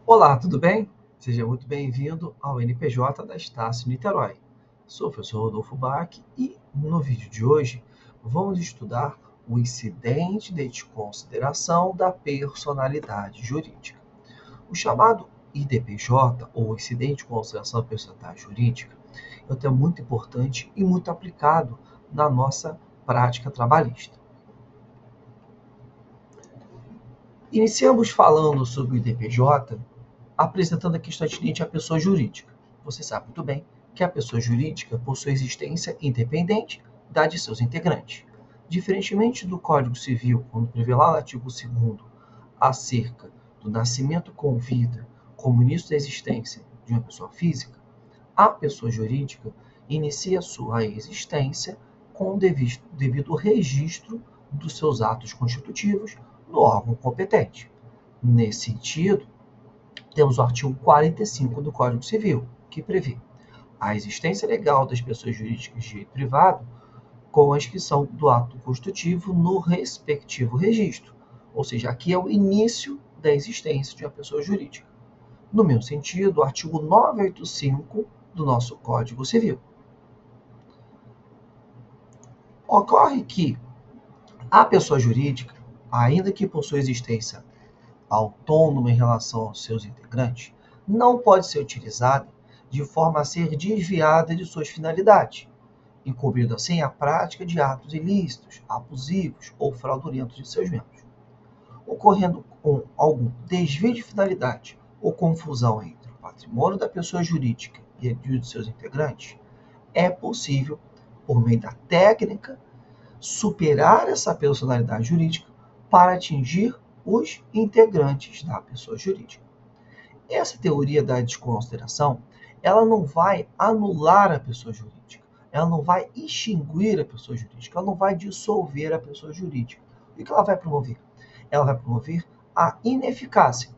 Olá, tudo bem? Seja muito bem-vindo ao NPJ da Estácio Niterói. Sou o professor Rodolfo Bach e, no vídeo de hoje, vamos estudar o incidente de desconsideração da personalidade jurídica. O chamado IDPJ, ou incidente de consideração da personalidade jurídica, é um tema muito importante e muito aplicado na nossa prática trabalhista. Iniciamos falando sobre o IDPJ, apresentando a questão atinente à pessoa jurídica. Você sabe muito bem que a pessoa jurídica possui existência independente da de seus integrantes. Diferentemente do Código Civil, quando prevê lá no artigo 2º acerca do nascimento com vida como início da existência de uma pessoa física, a pessoa jurídica inicia sua existência com o devido registro dos seus atos constitutivos no órgão competente. Nesse sentido, temos o artigo 45 do Código Civil, que prevê a existência legal das pessoas jurídicas de direito privado com a inscrição do ato constitutivo no respectivo registro. Ou seja, aqui é o início da existência de uma pessoa jurídica. No mesmo sentido, o artigo 985 do nosso Código Civil. Ocorre que a pessoa jurídica, ainda que possua existência autônoma em relação aos seus integrantes, não pode ser utilizada de forma a ser desviada de suas finalidades, encobrindo assim a prática de atos ilícitos, abusivos ou fraudulentos de seus membros. Ocorrendo com algum desvio de finalidade ou confusão entre o patrimônio da pessoa jurídica e o de seus integrantes, é possível, por meio da técnica, superar essa personalidade jurídica para atingir os integrantes da pessoa jurídica. Essa teoria da desconsideração, ela não vai anular a pessoa jurídica, ela não vai extinguir a pessoa jurídica, ela não vai dissolver a pessoa jurídica. O que ela vai promover? Ela vai promover a ineficácia.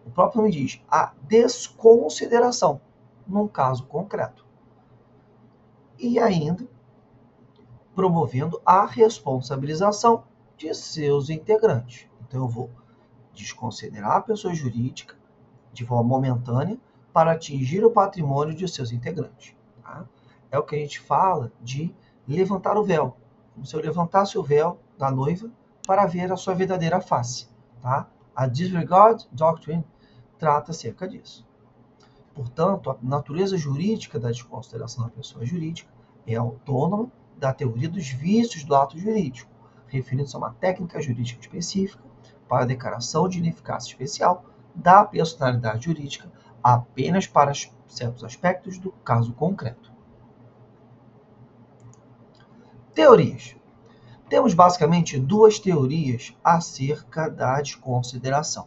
O próprio nome diz, a desconsideração, num caso concreto. E ainda promovendo a responsabilização de seus integrantes. Então, eu vou desconsiderar a pessoa jurídica de forma momentânea para atingir o patrimônio de seus integrantes. Tá? É o que a gente fala de levantar o véu. Como se eu levantasse o véu da noiva para ver a sua verdadeira face. Tá? A Disregard Doctrine trata acerca disso. Portanto, a natureza jurídica da desconsideração da pessoa jurídica é autônoma da teoria dos vícios do ato jurídico, referindo-se a uma técnica jurídica específica para a declaração de ineficácia especial da personalidade jurídica apenas para certos aspectos do caso concreto. Teorias. Temos basicamente duas teorias acerca da desconsideração.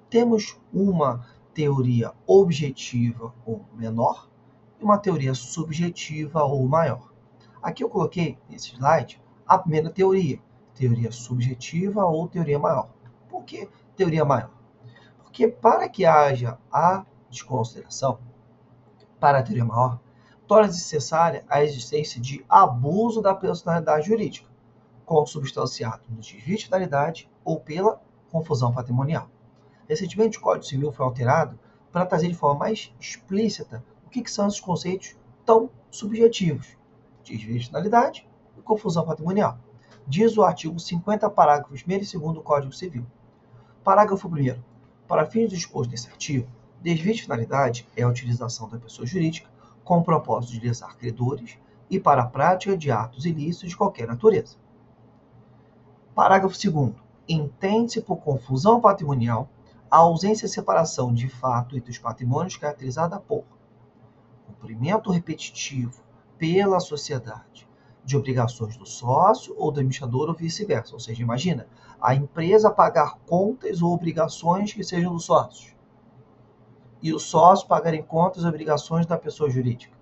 Temos uma teoria objetiva ou menor e uma teoria subjetiva ou maior. Aqui eu coloquei nesse slide a primeira teoria subjetiva ou teoria maior. Por que teoria maior? Porque para que haja a desconsideração, para a teoria maior, torna-se necessária a existência de abuso da personalidade jurídica, consubstanciado no desvio de finalidade ou pela confusão patrimonial. Recentemente, o Código Civil foi alterado para trazer de forma mais explícita o que são esses conceitos tão subjetivos: desvio de finalidade e confusão patrimonial. Diz o artigo 50, parágrafos 1º e 2º do Código Civil. Parágrafo 1º. Para fins do disposto nesse artigo, desvio de finalidade é a utilização da pessoa jurídica com o propósito de lesar credores e para a prática de atos ilícitos de qualquer natureza. Parágrafo 2º. Entende-se por confusão patrimonial a ausência e separação de fato entre os patrimônios caracterizada por cumprimento repetitivo pela sociedade de obrigações do sócio ou do administrador ou vice-versa. Ou seja, imagina a empresa pagar contas ou obrigações que sejam dos sócios e os sócios pagarem contas e obrigações da pessoa jurídica.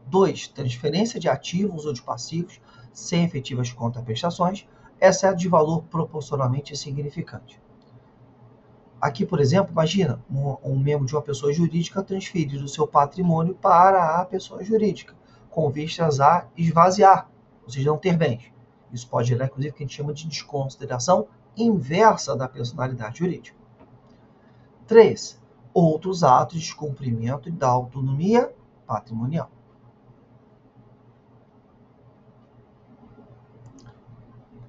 2. Transferência de ativos ou de passivos sem efetivas contraprestações, exceto de valor proporcionalmente insignificante. Aqui, por exemplo, imagina um membro de uma pessoa jurídica transferir o seu patrimônio para a pessoa jurídica, com vistas a esvaziar, ou seja, não ter bens. Isso pode gerar, inclusive, o que a gente chama de desconsideração inversa da personalidade jurídica. 3. Outros atos de descumprimento da autonomia patrimonial.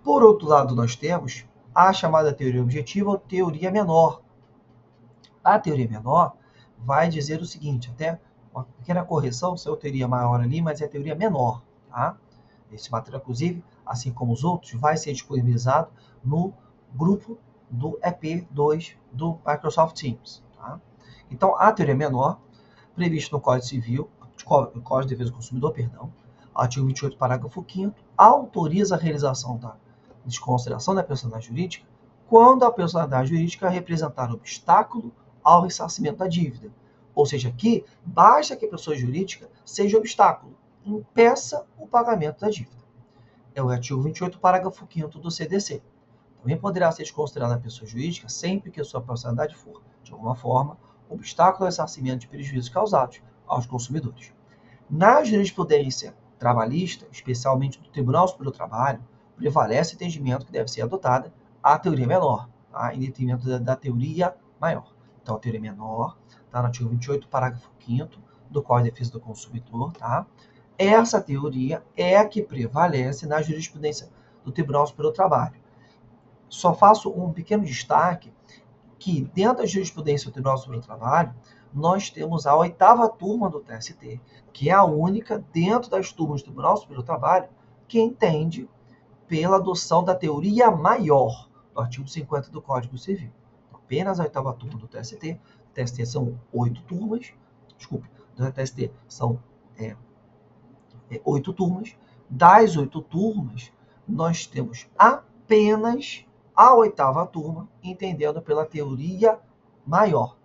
Por outro lado, nós temos a chamada teoria objetiva ou teoria menor. A teoria menor vai dizer o seguinte, até uma pequena correção, se é a teoria maior ali, mas é a teoria menor. Tá? Esse material, inclusive, assim como os outros, vai ser disponibilizado no grupo do EP2 do Microsoft Teams. Tá? Então, a teoria menor, prevista no Código Civil, Código de Defesa do Consumidor, artigo 28, parágrafo 5º, autoriza a realização da desconsideração da personalidade jurídica quando a personalidade jurídica representar obstáculo ao ressarcimento da dívida. Ou seja, aqui, basta que a pessoa jurídica seja obstáculo, impeça o pagamento da dívida. É o artigo 28, parágrafo 5º do CDC. Também poderá ser desconsiderada a pessoa jurídica sempre que a sua personalidade for, de alguma forma, obstáculo ao ressarcimento de prejuízos causados aos consumidores. Na jurisprudência trabalhista, especialmente do Tribunal Superior do Trabalho, prevalece o entendimento que deve ser adotada a teoria menor, tá? Em detrimento da teoria maior. Então, a teoria menor está no artigo 28, parágrafo 5º do Código de Defesa do Consumidor. Tá? Essa teoria é a que prevalece na jurisprudência do Tribunal Superior do Trabalho. Só faço um pequeno destaque que, dentro da jurisprudência do Tribunal Superior do Trabalho, nós temos a 8ª turma do TST, que é a única dentro das turmas do Tribunal Superior do Trabalho que entende pela adoção da teoria maior do artigo 50 do Código Civil. Apenas a 8ª turma do TST. O TST são 8 turmas. Desculpe, do TST são 8 turmas. Das 8 turmas, nós temos apenas a 8ª turma entendendo pela teoria maior.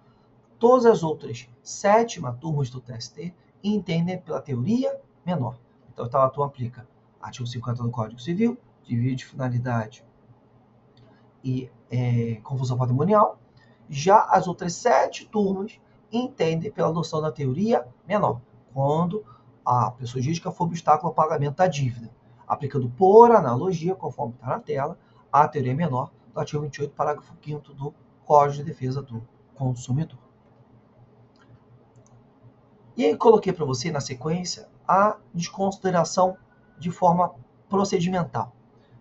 Todas as outras 7ª turmas do TST entendem pela teoria menor. Então, a 8ª turma aplica artigo 50 do Código Civil, desvio de finalidade e confusão patrimonial. Já as outras 7 turmas entendem pela adoção da teoria menor, quando a pessoa jurídica for obstáculo ao pagamento da dívida, aplicando por analogia, conforme está na tela, a teoria menor do artigo 28, parágrafo 5º do Código de Defesa do Consumidor. E aí coloquei para você, na sequência, a desconsideração de forma procedimental.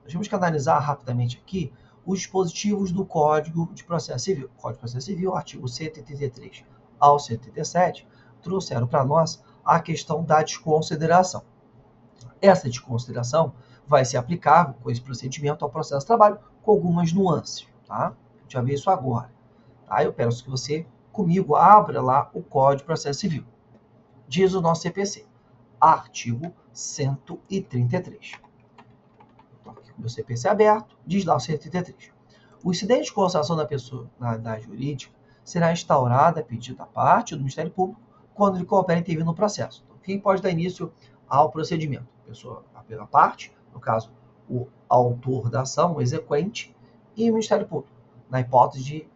Nós temos que analisar rapidamente aqui os dispositivos do Código de Processo Civil. O Código de Processo Civil, artigo 183 ao 187, trouxeram para nós a questão da desconsideração. Essa desconsideração vai ser aplicável com esse procedimento ao processo de trabalho com algumas nuances. Tá? A gente vai ver isso agora. Tá? Eu peço que você, comigo, abra lá o Código de Processo Civil. Diz o nosso CPC, artigo 133. Meu CPC aberto, diz lá o 133. O incidente de constatação da pessoa na jurídica será instaurado a pedido da parte do Ministério Público quando ele coopera e intervir no processo. Então, quem pode dar início ao procedimento? A parte, no caso, o autor da ação, o exequente, e o Ministério Público, na hipótese de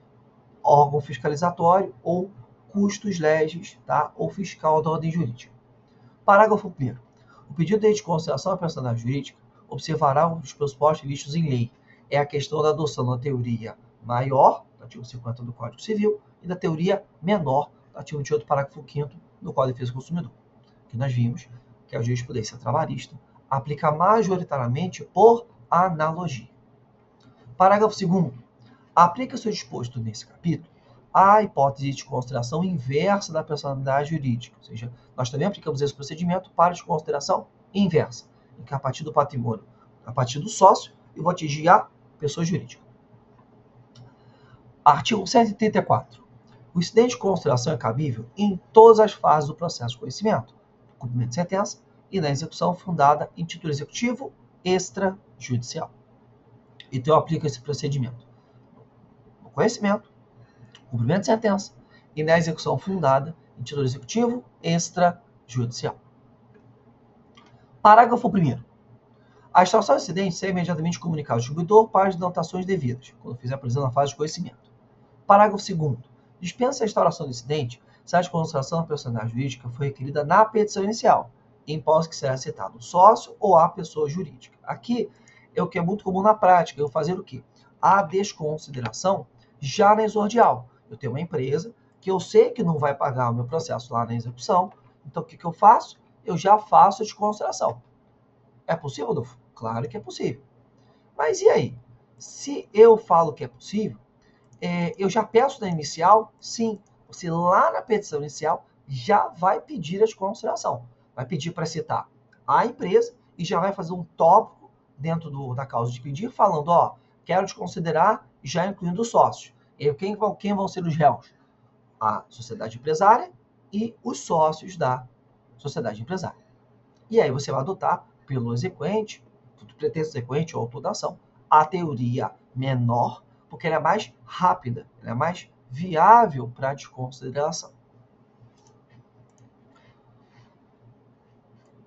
órgão fiscalizatório ou custos legis, tá? Ou fiscal da ordem jurídica. Parágrafo 1º. O pedido de desconsideração da personalidade jurídica observará os pressupostos vistos em lei. É a questão da adoção da teoria maior, do artigo 50 do Código Civil, e da teoria menor, do artigo 28, parágrafo 5º do Código de Defesa do Consumidor. Que nós vimos que a jurisprudência trabalhista aplica majoritariamente por analogia. Parágrafo 2º. Aplica-se o disposto nesse capítulo a hipótese de desconsideração inversa da personalidade jurídica. Ou seja, nós também aplicamos esse procedimento para desconsideração inversa, em que a partir do patrimônio, a partir do sócio, eu vou atingir a pessoa jurídica. Artigo 134. O incidente de consideração é cabível em todas as fases do processo de conhecimento, no cumprimento de sentença e na execução fundada em título executivo extrajudicial. Então, eu aplico esse procedimento no conhecimento, cumprimento de sentença e na execução fundada em título executivo extrajudicial. Parágrafo 1º. A instauração do incidente será imediatamente comunicada ao distribuidor para as denotações devidas, quando fizer presente na fase de conhecimento. Parágrafo 2º. Dispensa a instauração do incidente se a desconsideração da personalidade jurídica foi requerida na petição inicial, em hipótese que será citado o sócio ou a pessoa jurídica. Aqui é o que é muito comum na prática, eu fazer o quê? A desconsideração já na exordial. Eu tenho uma empresa que eu sei que não vai pagar o meu processo lá na execução, então o que eu faço? Eu já faço a desconsideração. É possível, Adolfo? Claro que é possível. Mas e aí? Se eu falo que é possível, eu já peço na inicial? Sim. Você lá na petição inicial já vai pedir a desconsideração. Vai pedir para citar a empresa e já vai fazer um tópico dentro da causa de pedir, falando, ó, quero desconsiderar, já incluindo os sócios. Quem vão ser os réus? A sociedade empresária e os sócios da sociedade empresária. E aí você vai adotar, pelo exequente, pretenso exequente ou autor da ação, a teoria menor, porque ela é mais rápida, ela é mais viável para a desconsideração.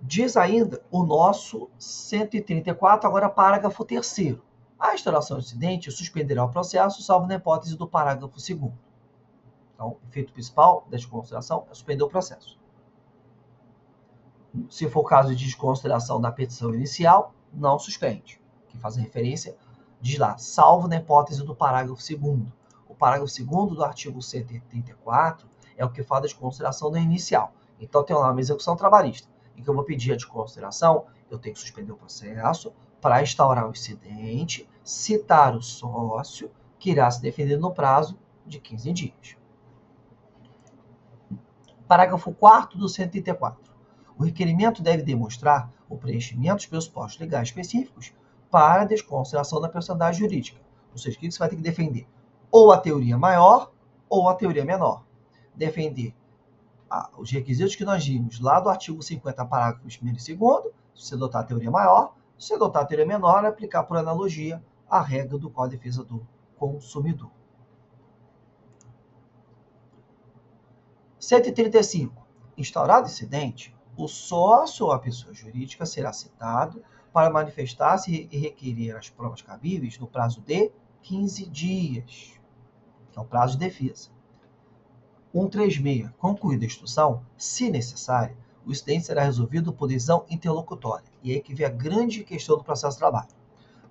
Diz ainda o nosso 134, agora parágrafo 3º. A instauração do incidente suspenderá o processo, salvo na hipótese do parágrafo 2º. Então, o efeito principal da desconsideração é suspender o processo. Se for caso de desconsideração da petição inicial, não suspende. Que faz referência, diz lá, salvo na hipótese do parágrafo 2º. O parágrafo 2º do artigo 134 é o que fala da desconsideração da inicial. Então, tem lá uma execução trabalhista, em que eu vou pedir a desconsideração, eu tenho que suspender o processo para instaurar o incidente, citar o sócio, que irá se defender no prazo de 15 dias. Parágrafo 4º do 134. O requerimento deve demonstrar o preenchimento dos pressupostos legais específicos para a desconsideração da personalidade jurídica. Ou seja, o que você vai ter que defender? Ou a teoria maior ou a teoria menor. Defender os requisitos que nós vimos lá do artigo 50, parágrafos 1º e 2º, se você adotar a teoria maior, se você adotar a teoria menor, aplicar por analogia a regra do Código de Defesa do Consumidor. 135. Instaurado incidente, o sócio ou a pessoa jurídica será citado para manifestar-se e requerer as provas cabíveis no prazo de 15 dias, que é o prazo de defesa. 136. Concluída a instrução, se necessário, o incidente será resolvido por decisão interlocutória. E aí que vem a grande questão do processo de trabalho.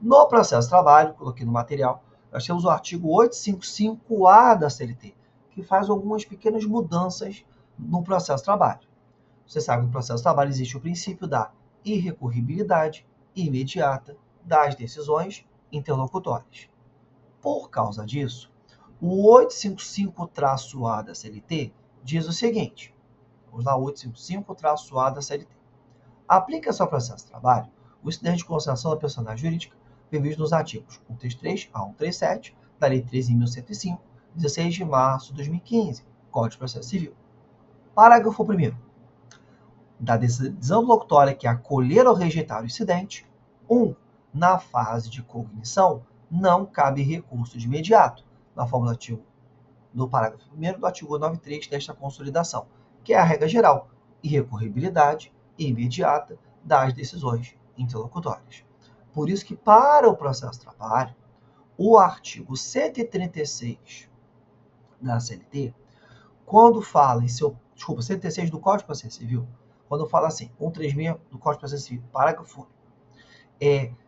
No processo de trabalho, coloquei no material, nós temos o artigo 855-A da CLT, que faz algumas pequenas mudanças no processo de trabalho. Você sabe que no processo de trabalho existe o princípio da irrecorribilidade imediata das decisões interlocutórias. Por causa disso, o 855-A da CLT diz o seguinte, vamos lá, 855-A da CLT. Aplica-se ao processo de trabalho o incidente de consideração da personalidade jurídica previsto nos artigos 133 a 137 da Lei 13.105, 16 de março de 2015, Código de Processo Civil. Parágrafo 1º. Da decisão locutória que acolher ou rejeitar o incidente, 1. Na fase de cognição, não cabe recurso de imediato, na forma do artigo do parágrafo 1º do artigo 93 desta consolidação, que é a regra geral, irrecorribilidade imediata das decisões interlocutórias. Por isso que, para o processo de trabalho, o artigo 136 da CLT, quando fala em 136 do Código de Processo Civil, quando fala assim, 136 do Código de Processo Civil, parágrafo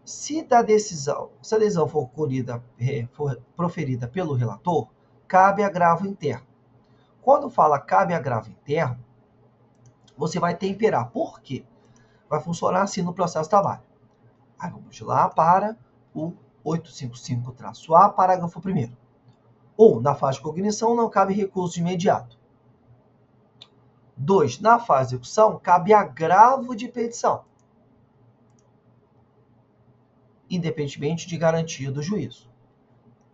se a decisão for proferida pelo relator, cabe agravo interno. Quando fala cabe agravo interno, você vai temperar. Por quê? Vai funcionar assim no processo de trabalho. Aí vamos lá para o 855-A, parágrafo 1º. 1. Na fase de cognição não cabe recurso imediato. 2. Na fase de execução cabe agravo de petição, independentemente de garantia do juízo.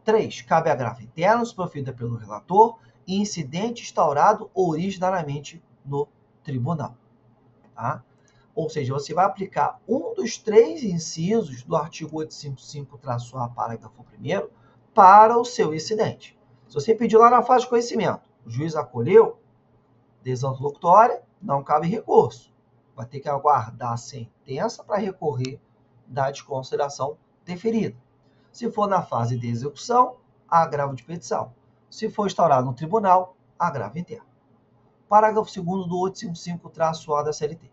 3. Cabe agravo interno se proferida pelo relator e incidente instaurado originariamente no tribunal. Tá? Ou seja, você vai aplicar um dos 3 incisos do artigo 855-A, parágrafo 1º, para o seu incidente. Se você pediu lá na fase de conhecimento, o juiz acolheu, decisão interlocutória, não cabe recurso. Vai ter que aguardar a sentença para recorrer da desconsideração deferida. Se for na fase de execução, agravo de petição. Se for instaurado no tribunal, agravo interno. Parágrafo 2º do 855-A da CLT.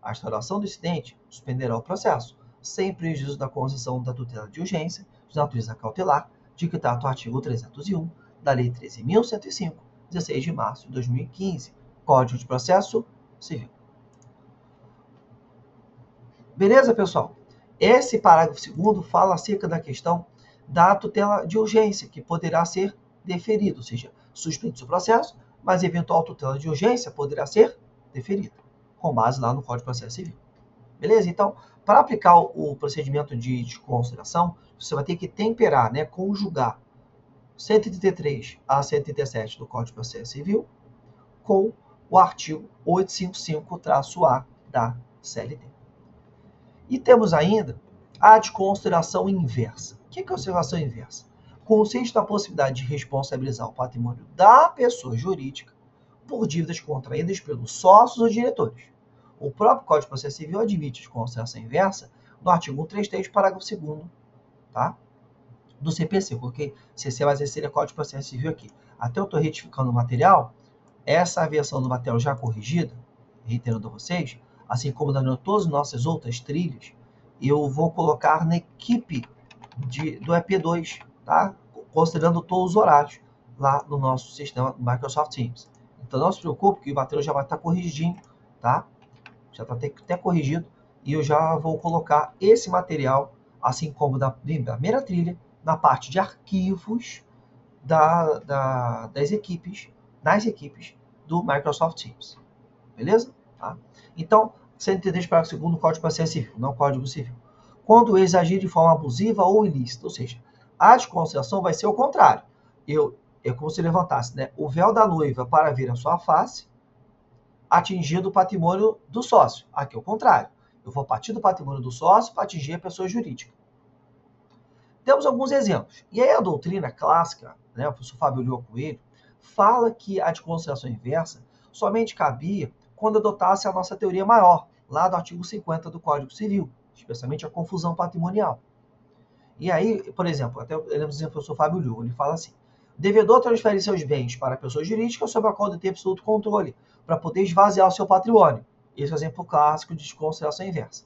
A instauração do incidente suspenderá o processo, sem prejuízo da concessão da tutela de urgência, de natureza cautelar, dictado o artigo 301, da Lei 13.105, 16 de março de 2015, Código de Processo Civil. Beleza, pessoal? Esse parágrafo 2º fala acerca da questão da tutela de urgência, que poderá ser deferido, ou seja, suspenso o processo, mas eventual tutela de urgência poderá ser deferida, com base lá no Código de Processo Civil. Beleza? Então, para aplicar o procedimento de desconsideração, você vai ter que temperar, né, conjugar 133 a 137 do Código de Processo Civil com o artigo 855-A da CLT. E temos ainda a desconsideração inversa. O que é a consideração inversa? Consiste na possibilidade de responsabilizar o patrimônio da pessoa jurídica por dívidas contraídas pelos sócios ou diretores. O próprio Código de Processo Civil admite desconsideração inversa no artigo 133, parágrafo 2º, tá? Do CPC, porque CC vai seria Código de Processo Civil aqui. Até eu estou retificando o material, essa versão do material já corrigida, reiterando a vocês, assim como dando todas as nossas outras trilhas, eu vou colocar na equipe do EP2, tá? Considerando todos os horários lá no nosso sistema Microsoft Teams. Então não se preocupe que o material já vai estar corrigidinho, tá? Já está até corrigido, e eu já vou colocar esse material, assim como da primeira trilha, na parte de arquivos das equipes do Microsoft Teams. Beleza? Tá? Então, 133 parágrafo 2º do Código de Processo Civil, não Código Civil. Quando eles agirem de forma abusiva ou ilícita, ou seja, a desconsideração vai ser o contrário. É como se levantasse, né, o véu da noiva para ver a sua face, atingindo o patrimônio do sócio. Aqui é o contrário. Eu vou partir do patrimônio do sócio para atingir a pessoa jurídica. Temos alguns exemplos. E aí a doutrina clássica, né, o professor Fábio Lioa Coelho, fala que a desconsideração inversa somente cabia quando adotasse a nossa teoria maior, lá do artigo 50 do Código Civil, especialmente a confusão patrimonial. E aí, por exemplo, até eu lembro do professor Fábio Lioa, ele fala assim: o devedor transfere seus bens para a pessoa jurídica sobre a qual detém absoluto controle, para poder esvaziar o seu patrimônio. Esse é o exemplo clássico de desconsideração inversa.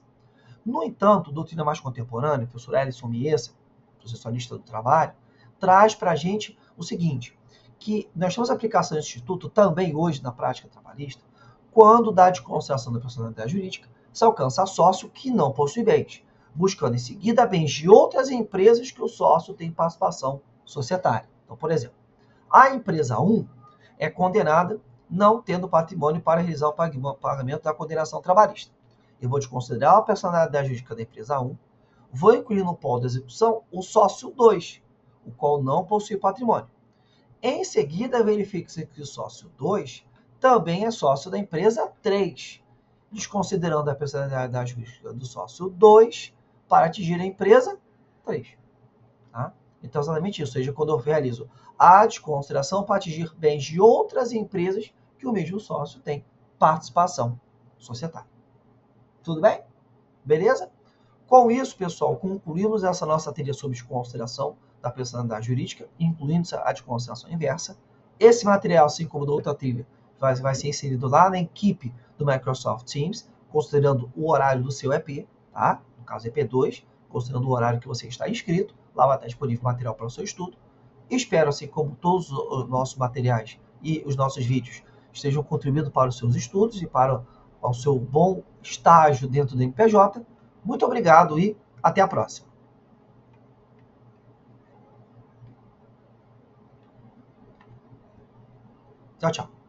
No entanto, doutrina mais contemporânea, o professor Ellison Miesa, processualista do trabalho, traz para a gente o seguinte, que nós temos aplicação desse instituto também hoje na prática trabalhista, quando da desconsideração da personalidade jurídica se alcança sócio que não possui bens, buscando em seguida bens de outras empresas que o sócio tem participação societária. Então, por exemplo, a empresa 1 é condenada não tendo patrimônio para realizar o pagamento da condenação trabalhista. Eu vou desconsiderar a personalidade jurídica da empresa 1, vou incluir no polo de execução o sócio 2, o qual não possui patrimônio. Em seguida, verifica-se que o sócio 2 também é sócio da empresa 3, desconsiderando a personalidade jurídica do sócio 2 para atingir a empresa 3. Tá? Então, exatamente isso. Ou seja, quando eu realizo a desconsideração para atingir bens de outras empresas que o mesmo sócio tem participação societária. Tudo bem? Beleza? Com isso, pessoal, concluímos essa nossa trilha sobre desconsideração da personalidade jurídica, incluindo a desconsideração inversa. Esse material, assim como da outra trilha, vai ser inserido lá na equipe do Microsoft Teams, considerando o horário do seu EP, tá? No caso EP2, considerando o horário que você está inscrito. Lá vai estar disponível material para o seu estudo. Espero, assim como todos os nossos materiais e os nossos vídeos, estejam contribuindo para os seus estudos e para o seu bom estágio dentro do MPJ. Muito obrigado e até a próxima. Tchau, tchau.